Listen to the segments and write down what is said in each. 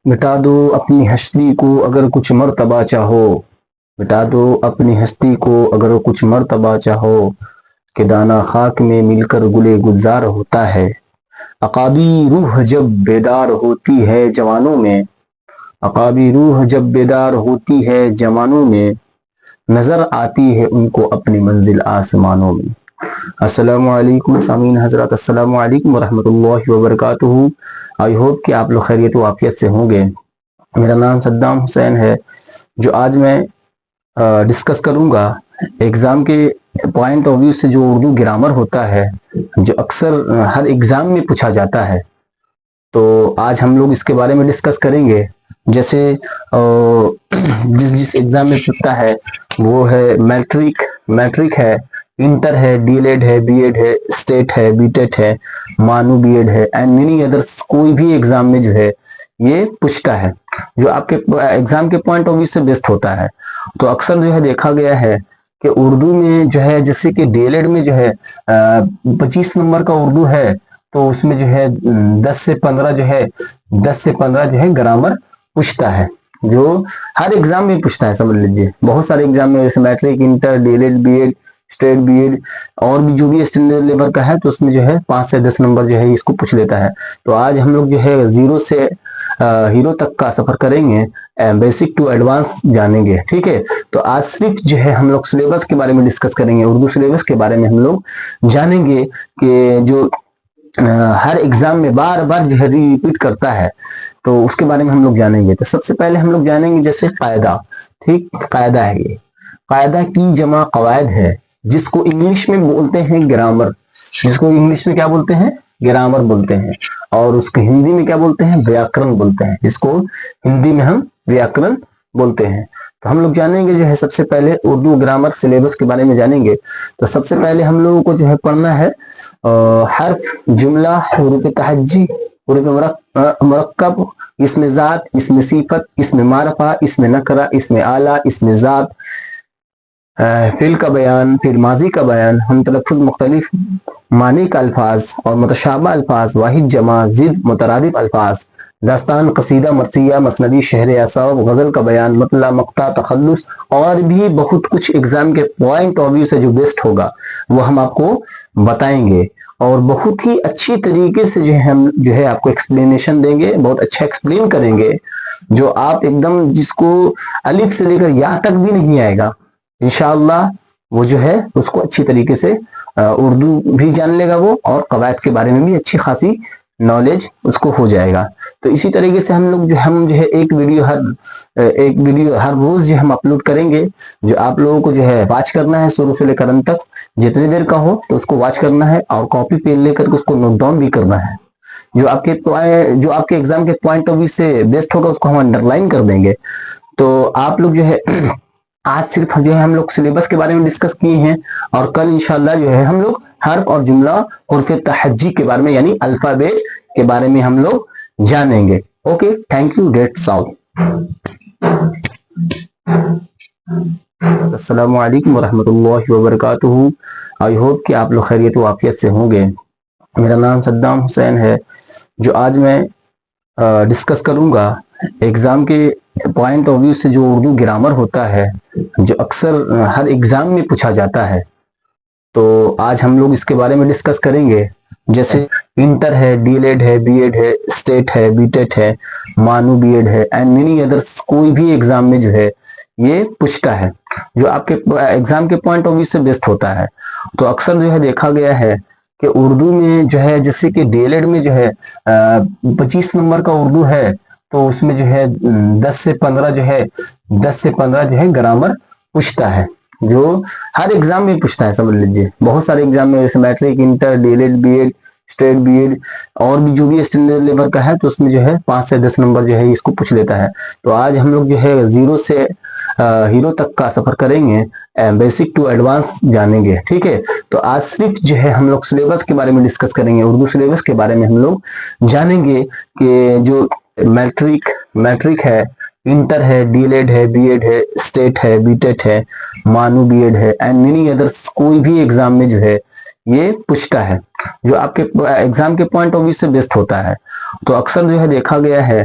मिटा दो अपनी हस्ती को अगर कुछ मर्तबा चाहो, मिटा दो अपनी हस्ती को अगर कुछ मर्तबा चाहो, कि दाना खाक में मिलकर गुले गुलजार होता है। अकाबी रूह जब बेदार होती है जवानों में, अकाबी रूह जब बेदार होती है जवानों में, नजर आती है उनको अपनी मंजिल आसमानों में। अस्सलामु अलैकुम सामीन हजरत, अस्सलामु अलैकुम वरहमतुल्लाहि वबरकातुहू। आई होप कि आप लोग खैरियत व आफियत से होंगे। मेरा नाम सद्दाम हुसैन है। जो आज मैं डिस्कस करूंगा एग्ज़ाम के पॉइंट ऑफ व्यू से, जो उर्दू ग्रामर होता है, जो अक्सर हर एग्ज़ाम में पूछा जाता है, तो आज हम लोग इसके बारे में डिस्कस करेंगे। जैसे जिस जिस एग्ज़ाम में पूछता है वो है मैट्रिक है, इंटर है, डीएलएड है, बीएड है, स्टेट है, बीटेट है, मानू बीएड है एंड मेनी अदर्स। कोई भी एग्ज़ाम में जो है ये पूछता है, जो आपके एग्ज़ाम के पॉइंट ऑफ व्यू से बेस्ट होता है। तो अक्सर जो है देखा गया है कि उर्दू में जो है, जैसे कि डीएलएड में जो है 25 नंबर का उर्दू है, तो उसमें जो है 10 से 15 जो है ग्रामर पूछता है, जो हर एग्जाम में पूछता है। समझ लीजिए बहुत सारे एग्जाम में, जैसे matric, inter, DElEd, BEd, state, BEd और भी जो भी स्टैंडर्ड लेवल का है, तो उसमें जो है 5 से 10 नंबर जो है इसको पूछ लेता है। तो आज हम लोग जो है जीरो से हीरो तक का सफर करेंगे, बेसिक टू एडवांस जानेंगे। ठीक है, तो आज सिर्फ जो है हम लोग सिलेबस के बारे में डिस्कस करेंगे, उर्दू सिलेबस के बारे में हम लोग जानेंगे कि जो हर एग्जाम में बार बार जो है रिपीट करता है, तो उसके बारे में हम लोग जानेंगे। तो सबसे पहले हम लोग जानेंगे जैसे कायदा। ठीक, कायदा है ये, कायदा की जमा कवायद है, जिसको इंग्लिश में बोलते हैं ग्रामर। जिसको इंग्लिश में क्या बोलते हैं? ग्रामर बोलते हैं। और उसको हिंदी में क्या बोलते हैं? व्याकरण बोलते हैं। इसको हिंदी में हम व्याकरण बोलते हैं। तो हम लोग जानेंगे जो है सबसे पहले उर्दू ग्रामर सिलेबस के बारे में जानेंगे। तो सबसे पहले हम लोगों को जो है पढ़ना है हर्फ, जुमला, हुरूफ तहज्जी, हुरूफ मुरक्कब, इसमें ज़ात, इसमें सिफत, इसमें मारफा, इसमें नकरा, इसमें आला, इसमें ज़ात, फिल का बयान, फिर माजी का बयान, हम तलफ़्फ़ुज़ मुख्तलिफ मानी का अल्फाज और मुतशाबा अल्फाज, वाहिद जमा, जिद, मुतरादिफ अल्फाज, दास्तान, कसीदा, मरसिया, मसनदी, शहर असाब, गज़ल का बयान, मतला, मक्ता, तखल्लुस और भी बहुत कुछ एग्जाम के पॉइंट ऑफ व्यू से जो बेस्ट होगा वो हम आपको बताएंगे, और बहुत ही अच्छी तरीके से जो है हम जो है आपको एक्सप्लेनेशन देंगे, बहुत अच्छा एक्सप्लेन करेंगे, जो आप एकदम जिसको अलिफ से लेकर या तक भी नहीं आएगा, इंशाअल्लाह वो जो है उसको अच्छी तरीके से उर्दू भी जान लेगा वो, और कवायद के बारे में भी अच्छी खासी नॉलेज उसको हो जाएगा। तो इसी तरीके से हम लोग जो है एक वीडियो हर रोज जो हम अपलोड करेंगे, जो आप लोगों को जो है वॉच करना है शुरू से लेकर अंत तक, जितनी देर का हो तो उसको वॉच करना है, और कॉपी पेन लेकर उसको नोट डाउन भी करना है। जो आपके एग्जाम के पॉइंट ऑफ व्यू से बेस्ट होगा उसको हम अंडरलाइन कर देंगे। तो आप लोग जो है आज सिर्फ जो है हम लोग सिलेबस के बारे में डिस्कस किए हैं, और कल इंशाल्लाह जो है हम लोग हर्फ और जुमला और फिर तहज्जी के बारे में यानी अल्फाबेट के बारे में हम लोग जानेंगे। Okay, thank you, that's all. अस्सलामु अलैकुम वरहमतुल्लाहि वबरकातुहू। आई होप कि आप लोग खैरियत व आफियत से होंगे। मेरा नाम सद्दाम हुसैन है। जो आज मैं डिस्कस करूंगा एग्जाम के पॉइंट ऑफ व्यू से, जो उर्दू ग्रामर होता है, जो अक्सर हर एग्जाम में पूछा जाता है, तो आज हम लोग इसके बारे में डिस्कस करेंगे। जैसे इंटर है, डीएलएड है, बीएड है, स्टेट है, बीटेट है, मानू बीएड है एंड मेनी अदर्स। कोई भी एग्जाम में जो है ये पूछता है, जो आपके एग्जाम के पॉइंट ऑफ व्यू से बेस्ट होता है। तो अक्सर जो है देखा गया है कि उर्दू में जो है, जैसे कि डीएलएड में जो है 25 नंबर का उर्दू है, तो उसमें जो है 10 से 15 जो है ग्रामर पूछता है, जो हर एग्जाम में पूछता है। समझ लीजिए बहुत सारे एग्जाम में, जैसे matric, inter, DElEd, BEd, state, BEd और भी जो भी स्टैंडर्ड लेवल का है, तो उसमें जो है 5 से 10 नंबर जो है इसको पूछ लेता है। तो आज हम लोग जो है जीरो से हीरो तक का सफर करेंगे, बेसिक टू एडवांस जानेंगे। ठीक है, तो आज सिर्फ जो है हम लोग सिलेबस के बारे में डिस्कस करेंगे, उर्दू सिलेबस के बारे में हम लोग जानेंगे कि जो मैट्रिक है, इंटर है, डीएलएड है, बीएड है, स्टेट है, बीटेट है, मानू बीएड है एंड मेनी अदर्स। कोई भी एग्जाम में जो है ये पूछता है, जो आपके एग्जाम के पॉइंट ऑफ व्यू से बेस्ट होता है। तो अक्सर जो है देखा गया है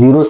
0